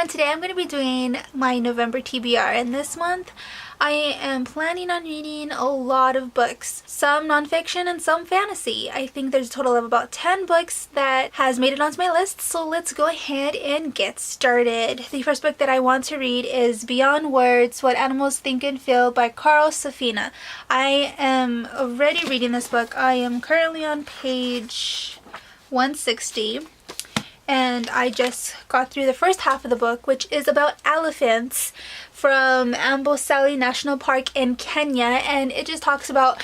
everyone, today I'm going to be doing my November TBR, and this month I am planning on reading a lot of books, some nonfiction and some fantasy. I think there's a total of about 10 books that has made it onto my list, so let's go ahead and get started. The first book that I want to read is Beyond Words, What Animals Think and Feel by Safina. I am already reading this book. I am currently on page 160. And I just got through the first half of the book, which is about elephants from Amboseli National Park in Kenya, and it just talks about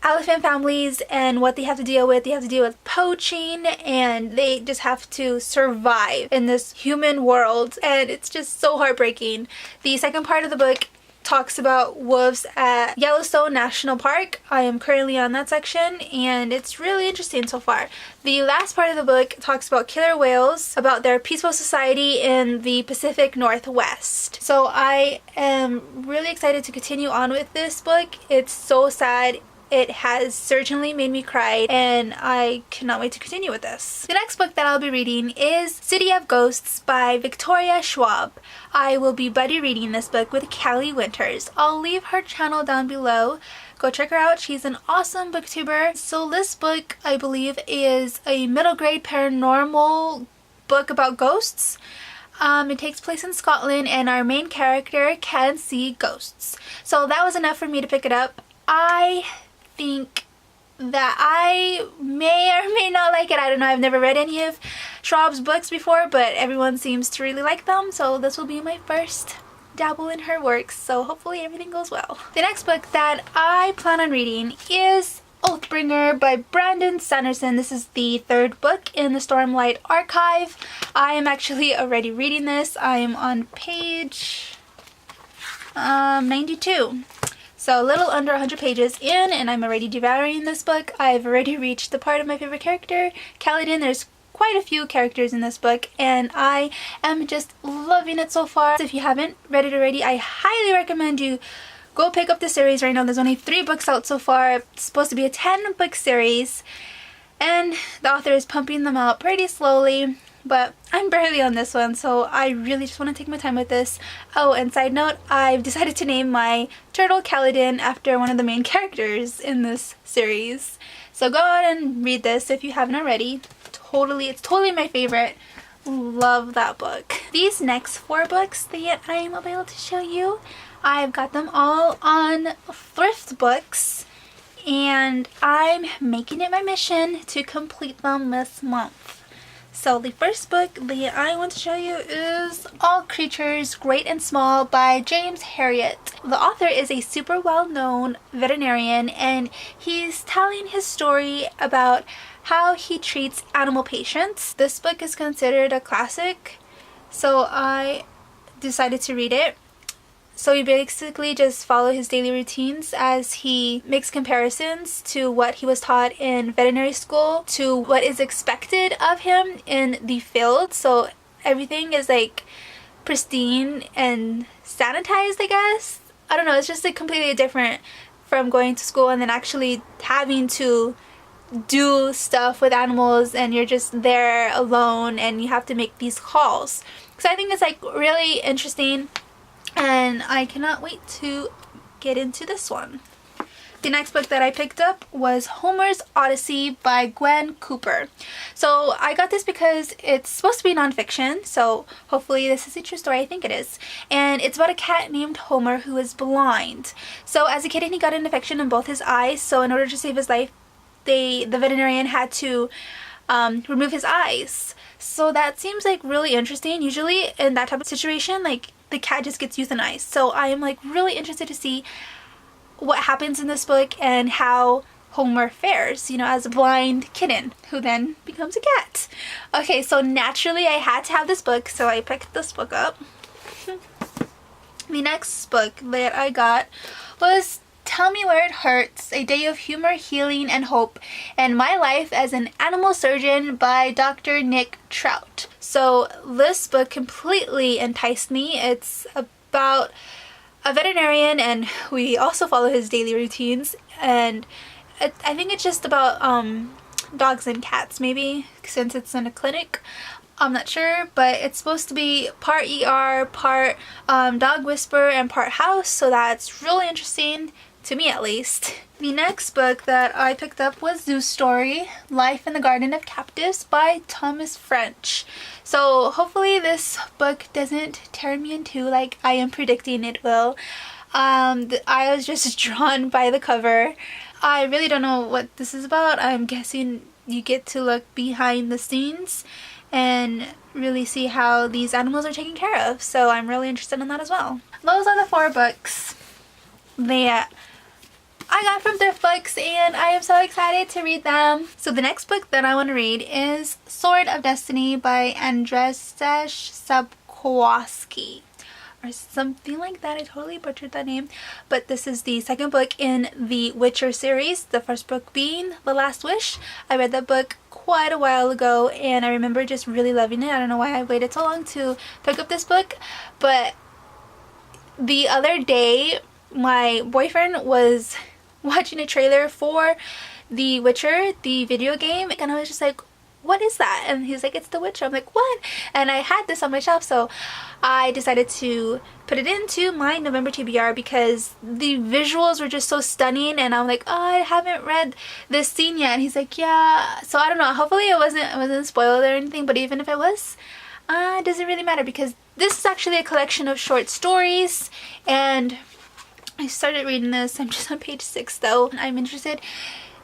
elephant families and what they have to deal with. They have to deal with poaching, and they just have to survive in this human world, and it's just so heartbreaking. The second part of the book talks about wolves at Yellowstone National Park. I am currently on that section and it's really interesting so far. The last part of the book talks about killer whales, about their peaceful society in the Pacific Northwest. So I am really excited to continue on with this book. It's so sad. It has certainly made me cry, and I cannot wait to continue with this. The next book that I'll be reading is City of Ghosts by Victoria Schwab. I will be buddy reading this book with Callie Winters. I'll leave her channel down below. Go check her out. She's an awesome booktuber. So this book, I believe, is a middle grade paranormal book about ghosts. It takes place in Scotland, and our main character can see ghosts. So that was enough for me to pick it up. I think that I may or may not like it. I don't know. I've never read any of Schwab's books before, but everyone seems to really like them, so this will be my first dabble in her works, so hopefully everything goes well. The next book that I plan on reading is Oathbringer by Brandon Sanderson. This is the third book in the Stormlight Archive. I am actually already reading this. I am on page 92. So a little under 100 pages in, and I'm already devouring this book. I've already reached the part of my favorite character, Kaladin. There's quite a few characters in this book, and I am just loving it so far. If you haven't read it already, I highly recommend you go pick up the series right now. There's only 3 books out so far. It's supposed to be a 10-book series, and the author is pumping them out pretty slowly. But I'm barely on this one, so I really just want to take my time with this. Oh, and side note, I've decided to name my turtle Kaladin after one of the main characters in this series. So go ahead and read this if you haven't already. It's totally my favorite. Love that book. These next 4 books that I am able to show you, I've got them all on thrift books, and I'm making it my mission to complete them this month. So the first book that I want to show you is All Creatures, Great and Small by James Herriot. The author is a super well-known veterinarian, and he's telling his story about how he treats animal patients. This book is considered a classic, so I decided to read it. So you basically just follow his daily routines as he makes comparisons to what he was taught in veterinary school to what is expected of him in the field. So everything is like pristine and sanitized, I guess. I don't know, it's just like completely different from going to school and then actually having to do stuff with animals, and you're just there alone and you have to make these calls. So I think it's like really interesting, and I cannot wait to get into this one. The next book that I picked up was Homer's Odyssey by Gwen Cooper. So I got this because it's supposed to be nonfiction, so hopefully this is a true story. I think it is. And it's about a cat named Homer who is blind. So as a kid, he got an infection in both his eyes, so in order to save his life, the veterinarian had to remove his eyes. So that seems like really interesting. Usually in that type of situation, like, the cat just gets euthanized. So I am like really interested to see what happens in this book and how Homer fares, you know, as a blind kitten who then becomes a cat. Okay, so naturally I had to have this book, so I picked this book up. The next book that I got was Tell Me Where It Hurts, A Day of Humor, Healing, and Hope, and My Life as an Animal Surgeon by Dr. Nick Trout. So this book completely enticed me. It's about a veterinarian, and we also follow his daily routines, and I think it's just about dogs and cats, maybe, since it's in a clinic. I'm not sure, but it's supposed to be part ER, part dog whisper, and part house, so that's really interesting, to me at least. The next book that I picked up was Zoo's Story, Life in the Garden of Captives by Thomas French. So hopefully this book doesn't tear me in two like I am predicting it will. I was just drawn by the cover. I really don't know what this is about. I'm guessing you get to look behind the scenes and really see how these animals are taken care of. So I'm really interested in that as well. Those are the 4 books that I got from thrift books, and I am so excited to read them. So the next book that I want to read is Sword of Destiny by Andrzej Sapkowski, or something like that. I totally butchered that name, but this is the second book in the Witcher series, the first book being The Last Wish. I read that book quite a while ago, and I remember just really loving it. I don't know why I waited so long to pick up this book, but the other day my boyfriend was watching a trailer for The Witcher, the video game, and I was just like, what is that? And he's like, it's The Witcher. I'm like, what? And I had this on my shelf, so I decided to put it into my November TBR because the visuals were just so stunning, and I'm like, oh, I haven't read this scene yet. And he's like, yeah. So I don't know, hopefully it wasn't spoiled or anything, but even if it was, it doesn't really matter because this is actually a collection of short stories, and I started reading this. I'm just on page 6 though. I'm interested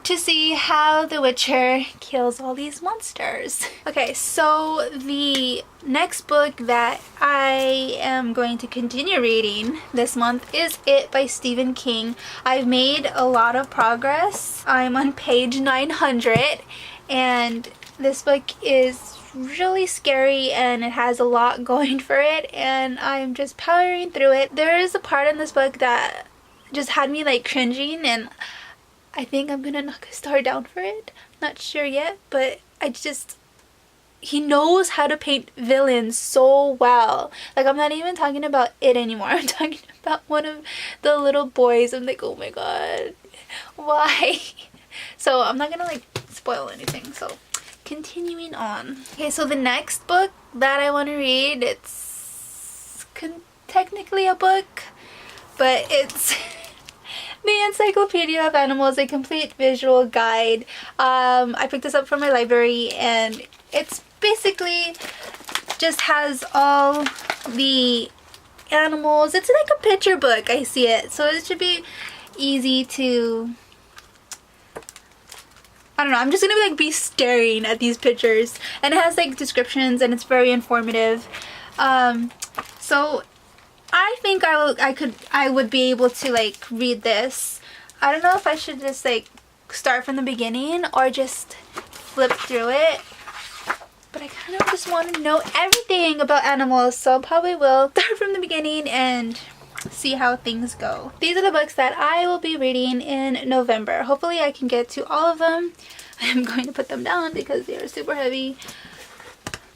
to see how the Witcher kills all these monsters. Okay, so the next book that I am going to continue reading this month is It by Stephen King. I've made a lot of progress. I'm on page 900, and this book is really scary and it has a lot going for it, and I'm just powering through it. There is a part in this book that just had me like cringing, and I think I'm gonna knock a star down for it. Not sure yet, but he knows how to paint villains so well. Like, I'm not even talking about it anymore. I'm talking about one of the little boys. I'm like, oh my god, why? So I'm not gonna like spoil anything, so continuing on. Okay, so the next book that I want to read, it's technically a book, but it's the Encyclopedia of Animals, a complete visual guide. I picked this up from my library, and it's basically just has all the animals. It's like a picture book, I see it, so it should be easy to, I don't know, I'm just gonna be staring at these pictures, and it has like descriptions, and it's very informative. So I think I would be able to like read this. I don't know if I should just like start from the beginning or just flip through it, but I kind of just want to know everything about animals, so I probably will start from the beginning and see how things go. These are the books that I will be reading in November. Hopefully I can get to all of them. I'm going to put them down because they are super heavy.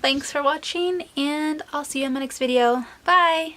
Thanks for watching, and I'll see you in my next video. Bye!